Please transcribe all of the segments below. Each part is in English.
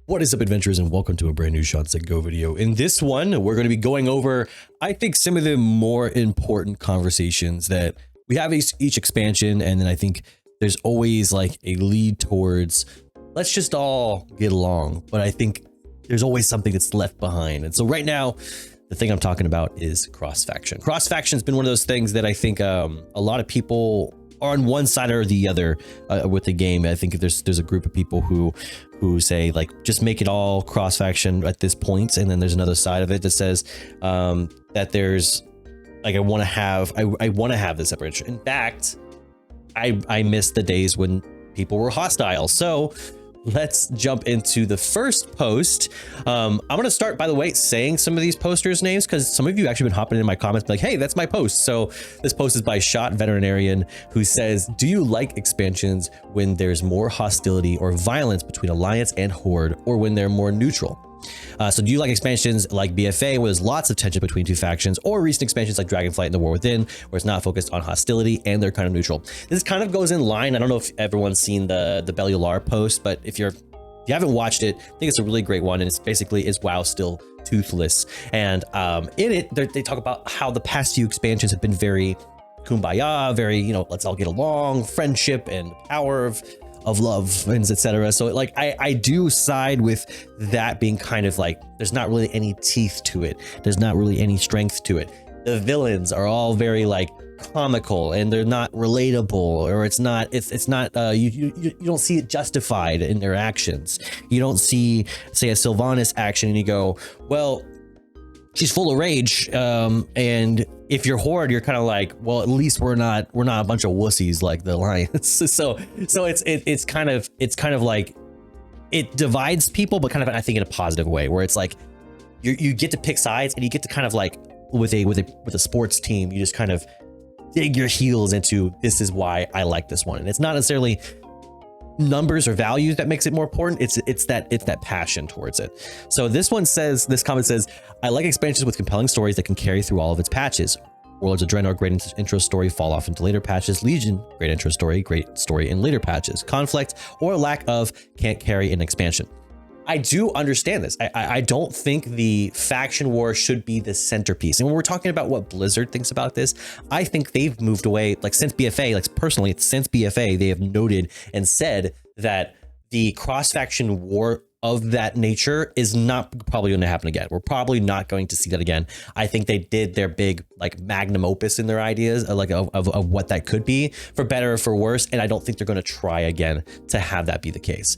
What is up, adventurers, and welcome to a brand new ShawnSetGO video. In this one, we're going to be going over, I think, some of the more important conversations that we have each expansion, and then I think there's always like a lead towards let's just all get along, but I think there's always something that's left behind. And so right now, the thing I'm talking about is cross-faction. Cross-faction has been one of those things that I think a lot of people are on one side or the other with the game. I think there's a group of people who say like just make it all cross-faction at this point, and then there's another side of it that says that there's like I want to have this separation. In fact, I miss the days when people were hostile. So let's jump into the first post. I'm going to start, by the way, saying some of these posters' names because some of you actually been hopping in my comments like, hey, that's my post. So this post is by Shot Veterinarian, who says, do you like expansions when there's more hostility or violence between Alliance and Horde, or when they're more neutral? So do you like expansions like BFA, where there's lots of tension between two factions, or recent expansions like Dragonflight and the War Within, where it's not focused on hostility and they're kind of neutral? This kind of goes in line. I don't know if everyone's seen the Bellular post, but if you haven't watched it, I think it's a really great one. And it's basically, is WoW still toothless? And in it, they talk about how the past few expansions have been very kumbaya, very, let's all get along, friendship and power of love, and etc. So like I do side with that being kind of like there's not really any teeth to it. There's not really any strength to it. The villains are all very like comical and they're not relatable, or it's not you don't see it justified in their actions. You don't see, say, a Sylvanas action and you go, well, she's full of rage, and if you're Horde, you're kind of like, well, at least we're not a bunch of wussies like the Alliance. so it's kind of like it divides people, but kind of I think in a positive way, where it's like you get to pick sides, and you get to kind of like with a sports team, you just kind of dig your heels into, this is why I like this one. And it's not necessarily numbers or values that makes it more important. It's that passion towards it. So this comment says, I like expansions with compelling stories that can carry through all of its patches. Warlords of Draenor, great intro story, fall off into later patches. Legion, great intro story, great story in later patches. Conflict or lack of can't carry an expansion. I do understand this. I don't think the faction war should be the centerpiece. And when we're talking about what Blizzard thinks about this, I think they've moved away, like since BFA, like personally, since BFA, they have noted and said that the cross-faction war of that nature is not probably going to happen again. We're probably not going to see that again. I think they did their big like magnum opus in their ideas of what that could be, for better or for worse. And I don't think they're going to try again to have that be the case.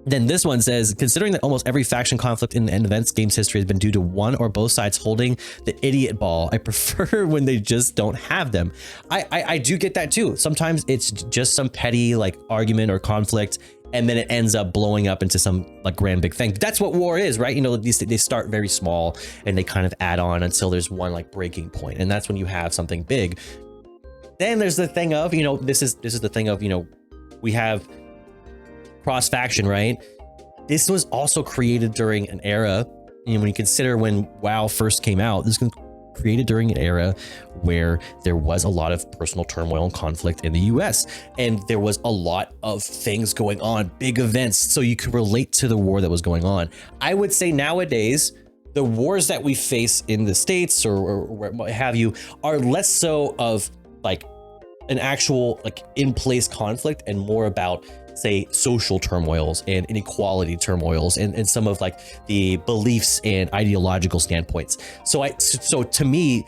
Then this one says, considering that almost every faction conflict in the end events game's history has been due to one or both sides holding the idiot ball, I prefer when they just don't have them. I do get that too. Sometimes it's just some petty like argument or conflict, and then it ends up blowing up into some like grand big thing. That's what war is, right? They start very small and they kind of add on until there's one like breaking point, and that's when you have something big. Then there's the thing of, this is the thing of, we have cross-faction, right? This was also created during an era, and when you consider when WoW first came out, this was created during an era where there was a lot of personal turmoil and conflict in the US, and there was a lot of things going on, big events, so you could relate to the war that was going on. I would say nowadays, the wars that we face in the States or what have you are less so of like an actual like in-place conflict and more about, say, social turmoils and inequality turmoils and some of like the beliefs and ideological standpoints. So to me,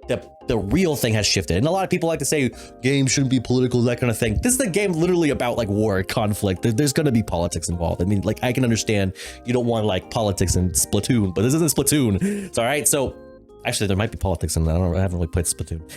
the real thing has shifted. And a lot of people like to say games shouldn't be political, that kind of thing. This is a game literally about like war, conflict. There's going to be politics involved. I mean, like, I can understand you don't want like politics in Splatoon, but this isn't Splatoon. It's all right. So actually, there might be politics in that. I haven't really played Splatoon.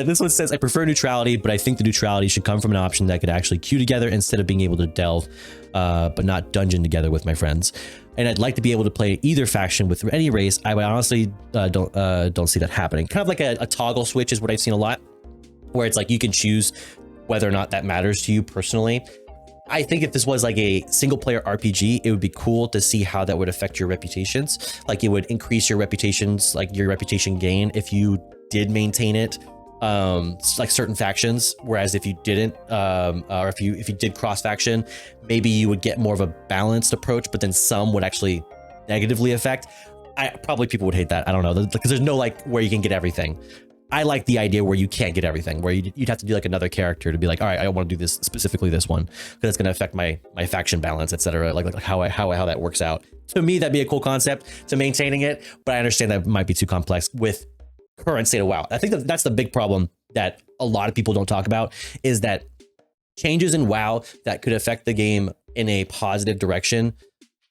This one says, I prefer neutrality, but I think the neutrality should come from an option that could actually queue together instead of being able to delve, but not dungeon together with my friends. And I'd like to be able to play either faction with any race. I would honestly don't see that happening. Kind of like a toggle switch is what I've seen a lot, where it's like you can choose whether or not that matters to you personally. I think if this was like a single player RPG, it would be cool to see how that would affect your reputations. Like it would increase your reputations, like your reputation gain if you did maintain it like certain factions, whereas if you didn't, or if you did cross faction, maybe you would get more of a balanced approach, but then some would actually negatively affect. Probably people would hate that. I don't know, because there's no like where you can get everything. I like the idea where you can't get everything, where you'd have to do like another character to be like, all right, I want to do this specifically, this one, because it's going to affect my faction balance, etc. Like how that works out. To me, that'd be a cool concept to maintaining it, but I understand that might be too complex with current state of WoW. I think that's the big problem that a lot of people don't talk about, is that changes in WoW that could affect the game in a positive direction,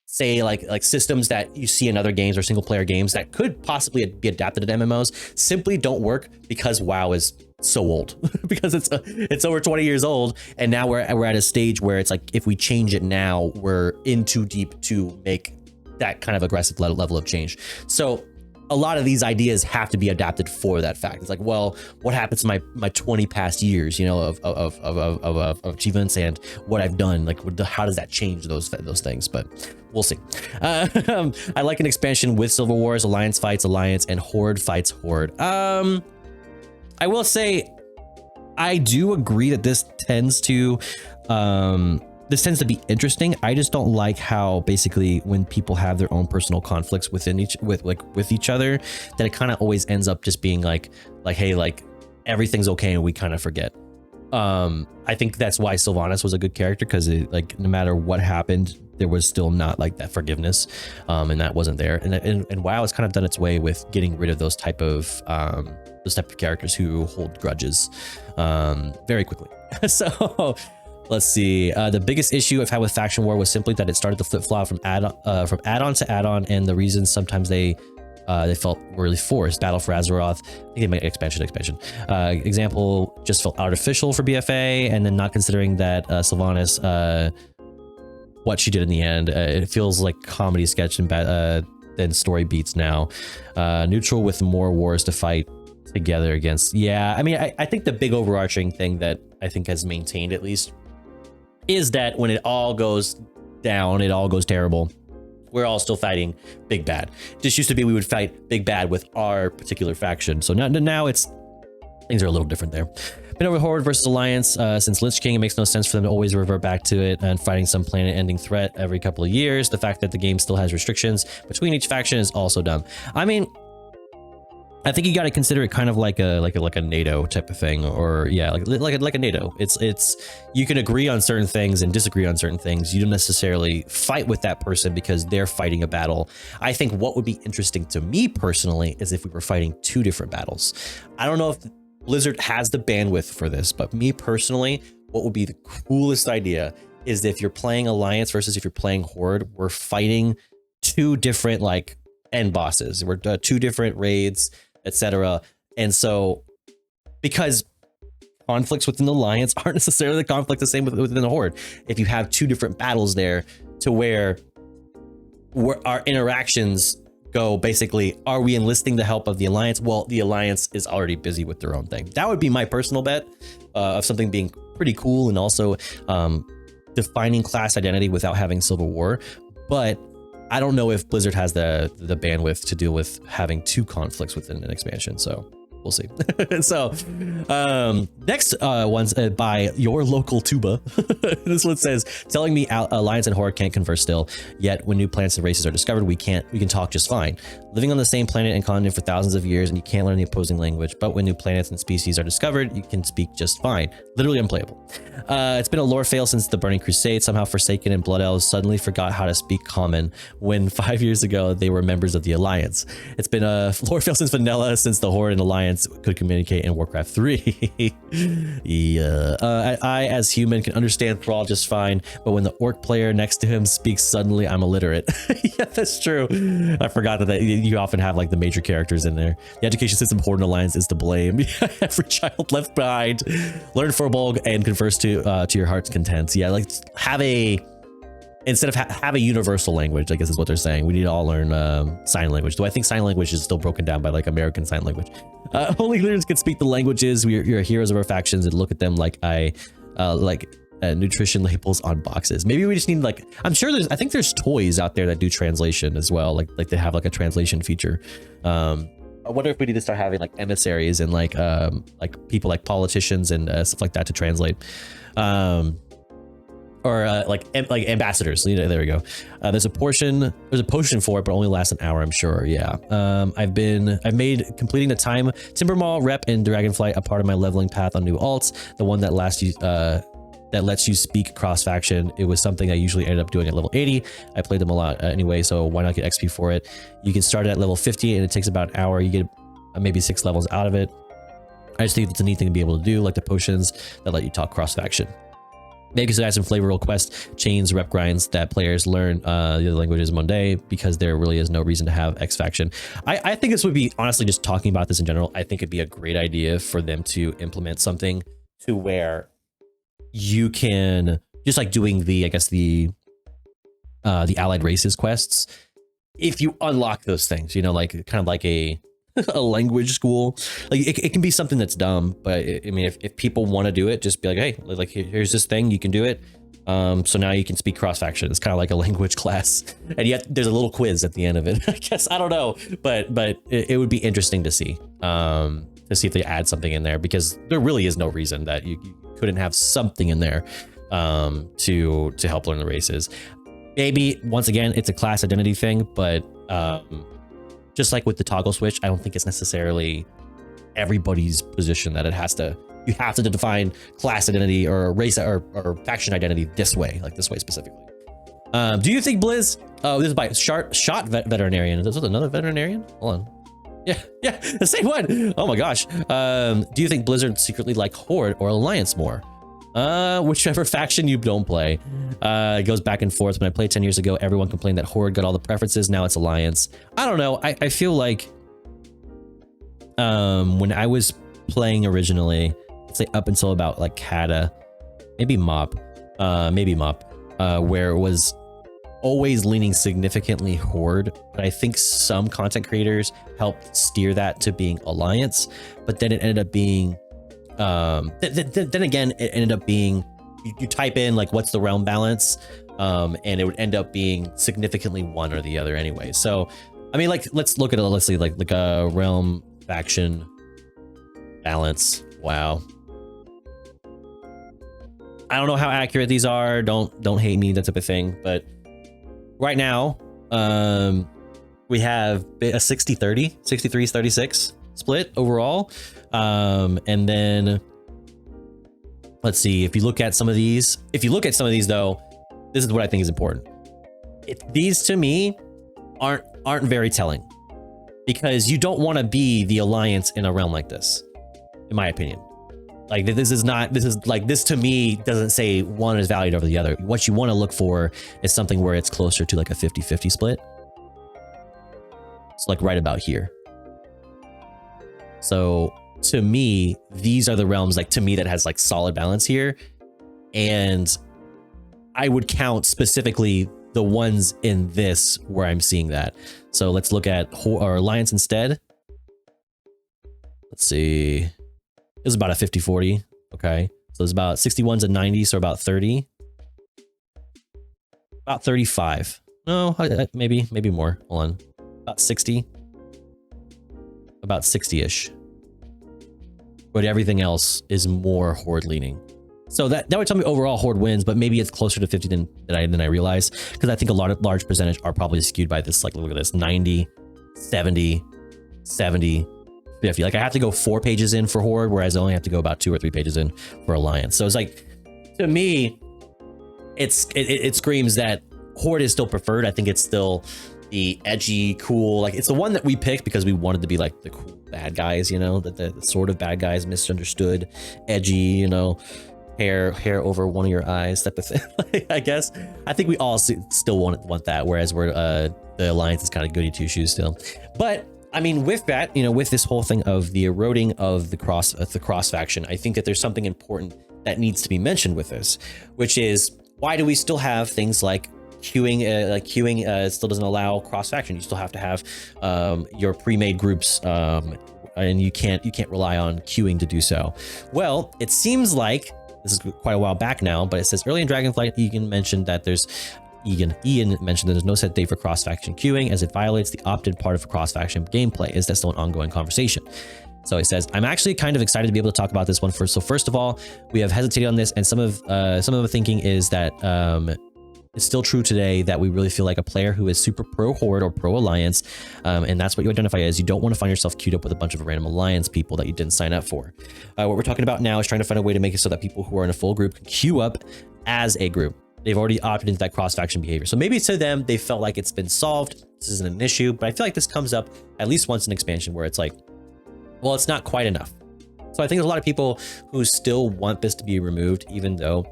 say like systems that you see in other games or single player games that could possibly be adapted to MMOs, simply don't work because WoW is so old. Because it's over 20 years old, and now we're at a stage where it's like, if we change it now, we're in too deep to make that kind of aggressive level of change. So a lot of these ideas have to be adapted for that fact. It's like, well, what happens to my 20 past years, you know, of achievements and what I've done? Like, how does that change those things? But we'll see. I like an expansion with Civil Wars, Alliance fights Alliance, and Horde fights Horde. I will say, I do agree that this tends to be interesting. I just don't like how basically when people have their own personal conflicts with each other, that it kind of always ends up just being like, hey, like everything's okay and we kind of forget. I think that's why Sylvanas was a good character, because like no matter what happened, there was still not like that forgiveness, and that wasn't there. And WoW has kind of done its way with getting rid of those type of characters who hold grudges very quickly. So let's see. The biggest issue I've had with Faction War was simply that it started to flip-flop from add-on to add-on, and the reasons sometimes they felt really forced. Battle for Azeroth, I think they made expansion. Example just felt artificial for BFA, and then not considering that Sylvanas, what she did in the end, it feels like comedy sketch and than story beats now. Neutral with more wars to fight together against. Yeah, I mean, I think the big overarching thing that I think has maintained, at least, is that when it all goes down, it all goes terrible, we're all still fighting Big Bad. Just used to be we would fight Big Bad with our particular faction. So now it's, things are a little different there. Been over Horde versus Alliance since Lich King. It makes no sense for them to always revert back to it and fighting some planet-ending threat every couple of years. The fact that the game still has restrictions between each faction is also dumb. I mean, I think you got to consider it kind of like a NATO type of thing, or yeah, like a NATO. It's you can agree on certain things and disagree on certain things. You don't necessarily fight with that person because they're fighting a battle. I think what would be interesting to me personally is if we were fighting two different battles. I don't know if Blizzard has the bandwidth for this, but me personally, what would be the coolest idea is if you're playing Alliance versus if you're playing Horde, we're fighting two different like end bosses. We're two different raids, etc. And so, because conflicts within the Alliance aren't necessarily the conflict the same within the Horde. If you have two different battles there, to where our interactions go basically, are we enlisting the help of the Alliance? Well, the Alliance is already busy with their own thing. That would be my personal bet of something being pretty cool, and also defining class identity without having Civil War. But I don't know if Blizzard has the bandwidth to deal with having two conflicts within an expansion, so we'll see. So next one's by your local tuba. This one says, telling me Alliance and Horde can't converse still, yet when new planets and races are discovered, we can talk just fine. Living on the same planet and continent for thousands of years, and you can't learn the opposing language, but when new planets and species are discovered, you can speak just fine. Literally unplayable. It's been a lore fail since the Burning Crusade. Somehow Forsaken and Blood Elves suddenly forgot how to speak Common when 5 years ago they were members of the Alliance. It's been a lore fail since vanilla, since the Horde and Alliance could communicate in Warcraft 3. Yeah. I, as human, can understand Thrall just fine, but when the orc player next to him speaks suddenly, I'm illiterate. Yeah, that's true. I forgot that you often have like the major characters in there. The education system Horde and Alliance is to blame. Every child left behind. Learn Furbolg and converse to your heart's content. Yeah, like have a, instead of have a universal language, I guess is what they're saying. We need to all learn sign language. Do I think sign language is still broken down by like American Sign Language? Only leaders can speak the languages. You're heroes of our factions, and look at them like nutrition labels on boxes. Maybe we just need like, I'm sure I think there's toys out there that do translation as well. Like they have like a translation feature. I wonder if we need to start having like emissaries and like people like politicians and stuff like that to translate. Or like ambassadors. You know, there we go. There's a potion for it, but only lasts an hour, I'm sure. Yeah. I've made completing the time Timbermaw, Rep, and Dragonflight a part of my leveling path on new alts. The one that lets you speak cross faction. It was something I usually ended up doing at level 80. I played them a lot anyway, so why not get XP for it? You can start it at level 50 and it takes about an hour. You get maybe 6 levels out of it. I just think it's a neat thing to be able to do, like the potions that let you talk cross faction. Maybe because it has some flavorful quest chains, rep grinds that players learn the other languages Monday, because there really is no reason to have X faction. I think this would be, honestly, just talking about this in general, I think it'd be a great idea for them to implement something to where you can, just like doing the, I guess the allied races quests, if you unlock those things, you know, like kind of like a language school, like it can be something that's dumb, but I mean, if people want to do it, just be like, hey, like here's this thing, you can do it. So now you can speak cross faction. It's kind of like a language class, and yet there's a little quiz at the end of it. I guess, I don't know, but it would be interesting to see if they add something in there, because there really is no reason that you couldn't have something in there to help learn the races. Maybe once again, it's a class identity thing, but just like with the toggle switch, I don't think it's necessarily everybody's position that you have to define class identity or race or faction identity this way, like this way specifically. Do you think Blizz, this is by Shot Veterinarian. Is this another veterinarian? Hold on. Yeah, the same one. Oh my gosh. Do you think Blizzard secretly like Horde or Alliance more? Whichever faction you don't play. It goes back and forth. When I played 10 years ago, everyone complained that Horde got all the preferences. Now it's Alliance. I don't know. I feel like when I was playing originally, let's say up until about like Kata, maybe Mop, where it was always leaning significantly Horde, but I think some content creators helped steer that to being Alliance, but then it ended up being then again, it ended up being, you type in like what's the realm balance, and it would end up being significantly one or the other anyway. So I mean, like, let's look at it, let's see, like a realm faction balance. Wow, I don't know how accurate these are, don't hate me, that type of thing, but right now we have a 60-30, 63-36 split overall. And then let's see, if you look at some of these though, this is what I think is important. These to me aren't very telling, because you don't want to be the Alliance in a realm like this, in my opinion. Like this to me doesn't say one is valued over the other. What you want to look for is something where it's closer to like a 50-50 split. It's like right about here. So to me, these are the realms, like, to me, that has like solid balance here. And I would count specifically the ones in this where I'm seeing that. So let's look at our Alliance instead. Let's see. It was about a 50-40. Okay. So it's about 61s and 90s, so about 30. About 35. No, maybe more. Hold on. About 60. About 60-ish. But everything else is more Horde leaning. So that would tell me overall Horde wins, but maybe it's closer to 50 than I realize, because I think a large percentage are probably skewed by this. Like, look at this, 90, 70, 70, 50. Like, I have to go 4 pages in for Horde, whereas I only have to go about 2 or 3 pages in for Alliance. So it's like, to me, it screams that Horde is still preferred. I think it's still the edgy, cool, like, it's the one that we picked because we wanted to be like the cool bad guys, you know, the sort of bad guys, misunderstood, edgy, you know, hair over one of your eyes type of thing. I guess I think we all still want that, whereas we're the Alliance is kind of goody two shoes still. But I mean, with that, you know, with this whole thing of the eroding of the cross faction, I think that there's something important that needs to be mentioned with this, which is, why do we still have things like queuing? Queuing still doesn't allow cross faction. You still have to have your pre-made groups, and you can't rely on queuing to do so. Well, it seems like this is quite a while back now, but it says early in Dragonflight, you can mention that Ian mentioned that there's no set date for cross-faction queuing as it violates the opt-in part of cross-faction gameplay. Is that still an ongoing conversation? So it says, I'm actually kind of excited to be able to talk about this one first. So first of all, we have hesitated on this, and some of the thinking is that it's still true today that we really feel like a player who is super pro Horde or pro Alliance, and that's what you identify as. You don't want to find yourself queued up with a bunch of random Alliance people that you didn't sign up for. What we're talking about now is trying to find a way to make it so that people who are in a full group can queue up as a group. They've already opted into that cross-faction behavior. So maybe to them, they felt like it's been solved. This isn't an issue, but I feel like this comes up at least once in expansion where it's like, well, it's not quite enough. So I think there's a lot of people who still want this to be removed, even though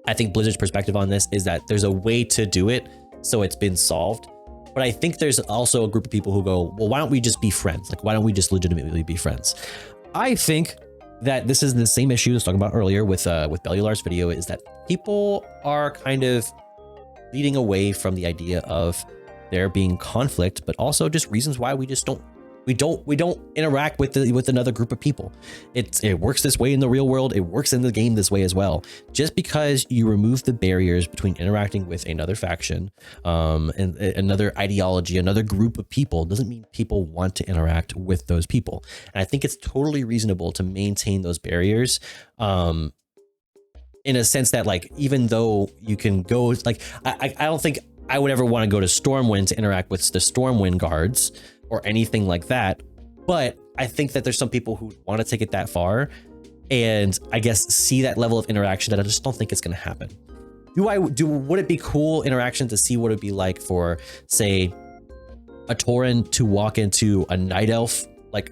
I think Blizzard's perspective on this is that there's a way to do it, so it's been solved. But I think there's also a group of people who go, well, why don't we just be friends? Like, why don't we just legitimately be friends? I think that this is the same issue I was talking about earlier with Bellular's video, is that people are kind of leading away from the idea of there being conflict, but also just reasons why we just don't interact with another group of people. It works this way in the real world. It works in the game this way as well. Just because you remove the barriers between interacting with another faction, and another ideology, another group of people, doesn't mean people want to interact with those people. And I think it's totally reasonable to maintain those barriers, in a sense that, like, even though you can go, like, I don't think I would ever want to go to Stormwind to interact with the Stormwind guards or anything like that. But I think that there's some people who want to take it that far and I guess see that level of interaction that I just don't think it's going to happen. Would it be cool interaction to see what it'd be like for, say, a Tauren to walk into a Night Elf, like,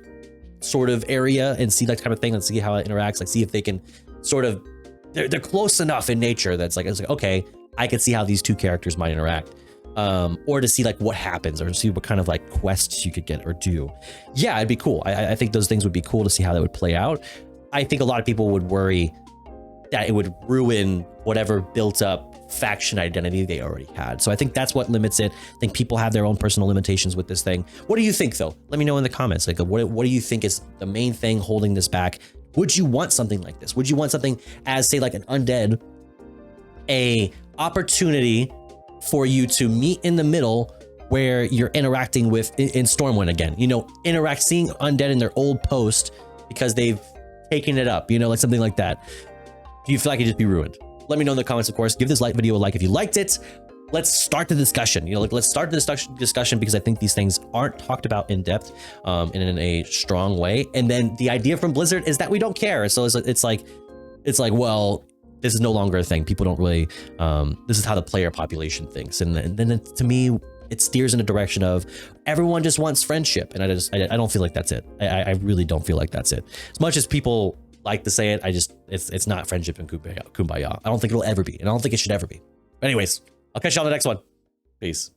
sort of area and see that kind of thing and see how it interacts, like see if they can sort of, they're close enough in nature that's like, it's like, okay, I can see how these two characters might interact. Or to see like what happens, or to see what kind of like quests you could get or do. Yeah, it'd be cool. I think those things would be cool to see how that would play out. I think a lot of people would worry that it would ruin whatever built up faction identity they already had. So I think that's what limits it. I think people have their own personal limitations with this thing. What do you think though? Let me know in the comments. Like, what do you think is the main thing holding this back? Would you want something like this? Would you want something as, say, like an undead, a opportunity for you to meet in the middle where you're interacting with in Stormwind again, you know, seeing undead in their old post because they've taken it up, you know, like something like that. Do you feel like it'd just be ruined? Let me know in the comments, of course. Give this video a like if you liked it. Let's start the discussion. You know, like, let's start the discussion because I think these things aren't talked about in depth, and in a strong way. And then the idea from Blizzard is that we don't care. So it's like, well, this is no longer a thing. People don't really, this is how the player population thinks. And then to me, it steers in a direction of everyone just wants friendship. And I don't feel like that's it. I really don't feel like that's it. As much as people like to say it, it's not friendship and kumbaya. I don't think it'll ever be. And I don't think it should ever be. Anyways, I'll catch you on the next one. Peace.